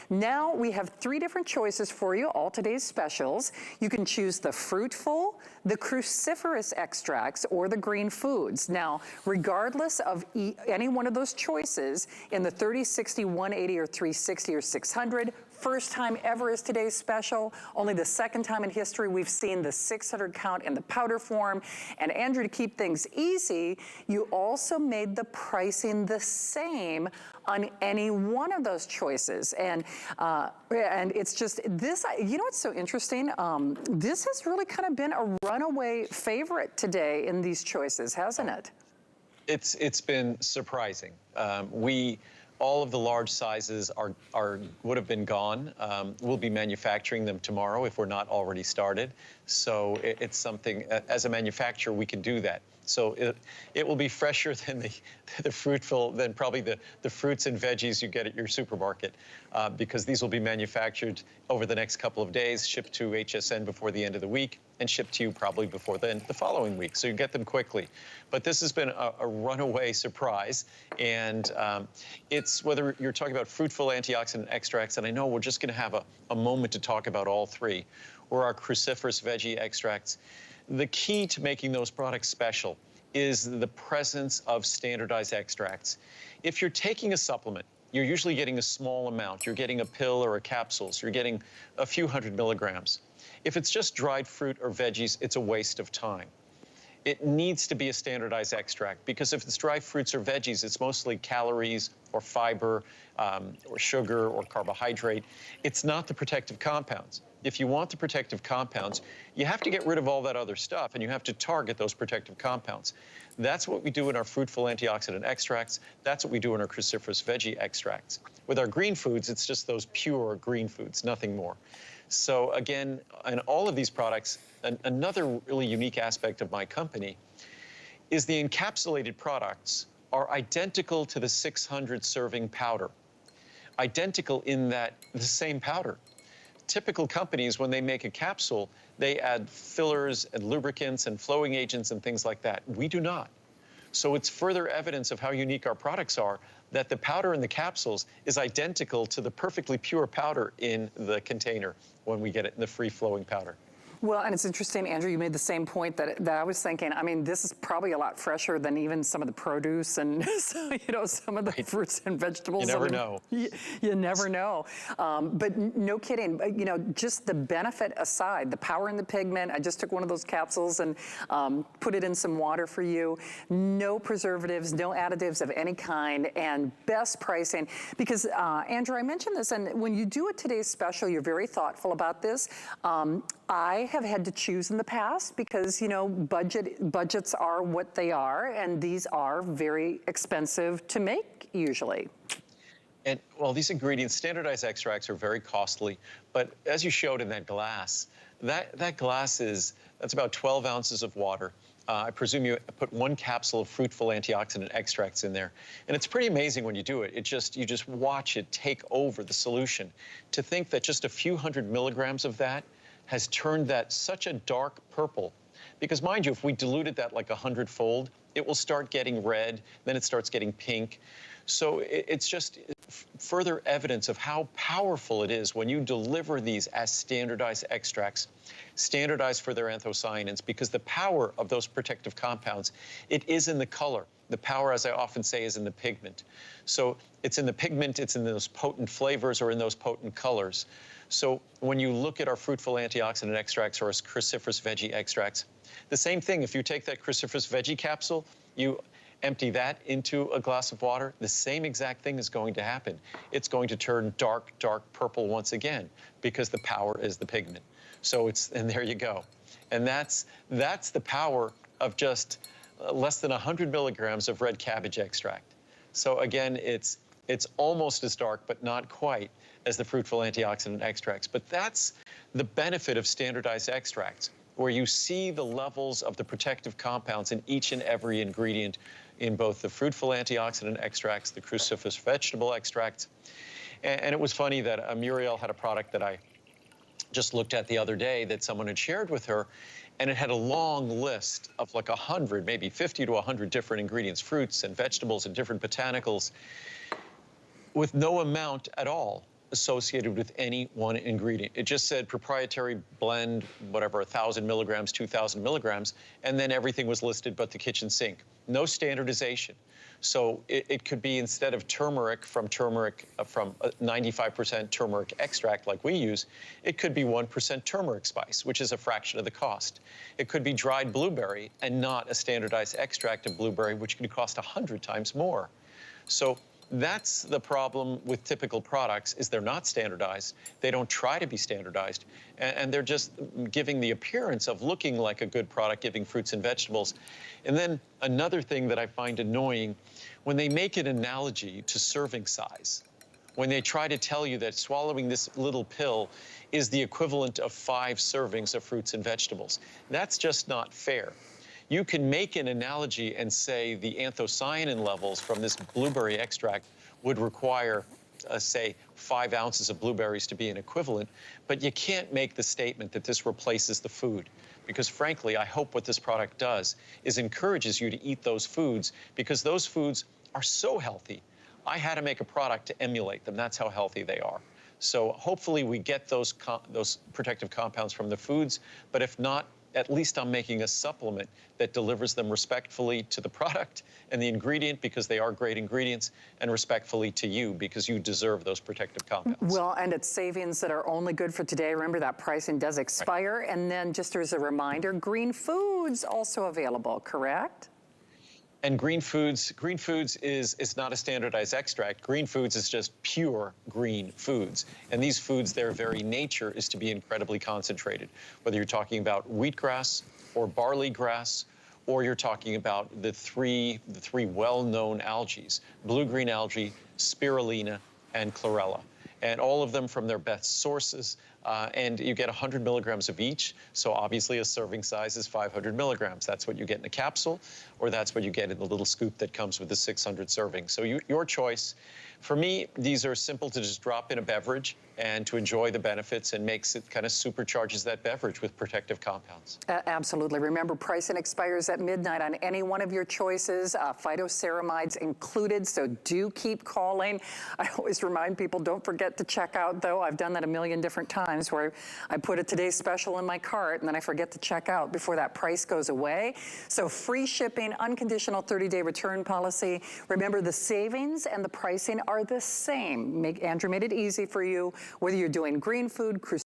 Now we have 3 different choices for you, all today's specials. You can choose the Fruitful, the Cruciferous Extracts, or the Green Foods. Now, regardless of any one of those choices, in the 30, 60, 180, or 360, or 600, first time ever is today's special. Only the second time in history we've seen the 600 count in the powder form. And Andrew, to keep things easy, you also made the pricing the same on any one of those choices. And it's just this, you know what's so interesting? This has really kind of been a runaway favorite today in these choices, hasn't it? It's been surprising. All of the large sizes would have been gone. We'll be manufacturing them tomorrow if we're not already started. So it's something, as a manufacturer, we can do that. So it will be fresher than the Fruitful, than probably the fruits and veggies you get at your supermarket, because these will be manufactured over the next couple of days, shipped to HSN before the end of the week, and shipped to you probably before the following week. So you get them quickly. But this has been a runaway surprise. And it's, whether you're talking about Fruitful Antioxidant Extracts, and I know we're just going to have a moment to talk about all 3, or our Cruciferous Veggie Extracts. The key to making those products special is the presence of standardized extracts. If you're taking a supplement, you're usually getting a small amount. You're getting a pill or a capsule, so you're getting a few hundred milligrams. If it's just dried fruit or veggies, it's a waste of time. It needs to be a standardized extract, because if it's dried fruits or veggies, it's mostly calories or fiber or sugar or carbohydrate. It's not the protective compounds. If you want the protective compounds, you have to get rid of all that other stuff, and you have to target those protective compounds. That's what we do in our Fruitful Antioxidant Extracts. That's what we do in our Cruciferous Veggie Extracts. With our green foods, it's just those pure green foods, nothing more. So again, in all of these products, another really unique aspect of my company is the encapsulated products are identical to the 600 serving powder. Identical in that the same powder. Typical companies, when they make a capsule, they add fillers and lubricants and flowing agents and things like that. We do not. So it's further evidence of how unique our products are, that the powder in the capsules is identical to the perfectly pure powder in the container when we get it in the free-flowing powder. Well, and it's interesting, Andrew, you made the same point that I was thinking. I mean, this is probably a lot fresher than even some of the produce and, you know, some of the fruits and vegetables. You never know. You never know. But no kidding, you know, just the benefit aside, the power in the pigment, I just took one of those capsules and put it in some water for you. No preservatives, no additives of any kind, and best pricing. Because, Andrew, I mentioned this, and when you do a today's special, you're very thoughtful about this. I have had to choose in the past because, you know, budgets are what they are, and these are very expensive to make usually. And well, these ingredients, standardized extracts, are very costly, but as you showed in that glass, that glass that's about 12 ounces of water. I presume you put 1 capsule of Fruitful Antioxidant Extracts in there. And it's pretty amazing when you do it. You just watch it take over the solution. To think that just a few hundred milligrams of that has turned that such a dark purple. Because mind you, if we diluted that like 100-fold, it will start getting red, then it starts getting pink. So it's just further evidence of how powerful it is when you deliver these as standardized extracts, standardized for their anthocyanins, because the power of those protective compounds, it is in the color. The power, as I often say, is in the pigment. So it's in the pigment, it's in those potent flavors or in those potent colors. So when you look at our Fruitful Antioxidant Extracts or our Cruciferous Veggie Extracts, the same thing. If you take that Cruciferous Veggie capsule, you empty that into a glass of water, the same exact thing is going to happen. It's going to turn dark, dark purple once again, because the power is the pigment. So and there you go. And that's the power of just less than 100 milligrams of red cabbage extract. So again, it's almost as dark, but not quite, as the Fruitful Antioxidant Extracts. But that's the benefit of standardized extracts, where you see the levels of the protective compounds in each and every ingredient in both the Fruitful Antioxidant Extracts, the Cruciferous Vegetable Extracts. And it was funny that Muriel had a product that I just looked at the other day that someone had shared with her, and it had a long list of like 100, maybe 50 to 100 different ingredients, fruits and vegetables and different botanicals, with no amount at all associated with any one ingredient. It just said proprietary blend, whatever, 1,000 milligrams, 2,000 milligrams, and then everything was listed but the kitchen sink. No standardization. So it could be, instead of turmeric from 95% turmeric extract like we use, it could be 1% turmeric spice, which is a fraction of the cost. It could be dried blueberry and not a standardized extract of blueberry, which could cost 100 times more. So that's the problem with typical products, is they're not standardized. They don't try to be standardized, and they're just giving the appearance of looking like a good product, giving fruits and vegetables. And then another thing that I find annoying, when they make an analogy to serving size, when they try to tell you that swallowing this little pill is the equivalent of 5 servings of fruits and vegetables. That's just not fair. You can make an analogy and say the anthocyanin levels from this blueberry extract would require, say, 5 ounces of blueberries to be an equivalent, but you can't make the statement that this replaces the food. Because frankly, I hope what this product does is encourages you to eat those foods, because those foods are so healthy. I had to make a product to emulate them. That's how healthy they are. So hopefully we get those protective compounds from the foods, but if not, at least I'm making a supplement that delivers them respectfully to the product and the ingredient, because they are great ingredients, and respectfully to you, because you deserve those protective compounds. Well, and it's savings that are only good for today. Remember, that pricing does expire. Right. And then just as a reminder, green foods also available, correct? And green foods is not a standardized extract. Green foods is just pure green foods. And these foods, their very nature is to be incredibly concentrated. Whether you're talking about wheatgrass or barley grass, or you're talking about the three well-known algae, blue-green algae, spirulina, and chlorella. And all of them from their best sources. And you get 100 milligrams of each. So obviously a serving size is 500 milligrams. That's what you get in a capsule, or that's what you get in the little scoop that comes with the 600 servings. So your choice. For me, these are simple to just drop in a beverage and to enjoy the benefits, and makes it kind of supercharges that beverage with protective compounds. Absolutely. Remember, pricing expires at midnight on any one of your choices, phytoceramides included, so do keep calling. I always remind people, don't forget to check out, though. I've done that a million different times, where I put a today's special in my cart and then I forget to check out before that price goes away. So free shipping, unconditional 30-day return policy. Remember, the savings and the pricing are the same. Andrew made it easy for you, whether you're doing green food,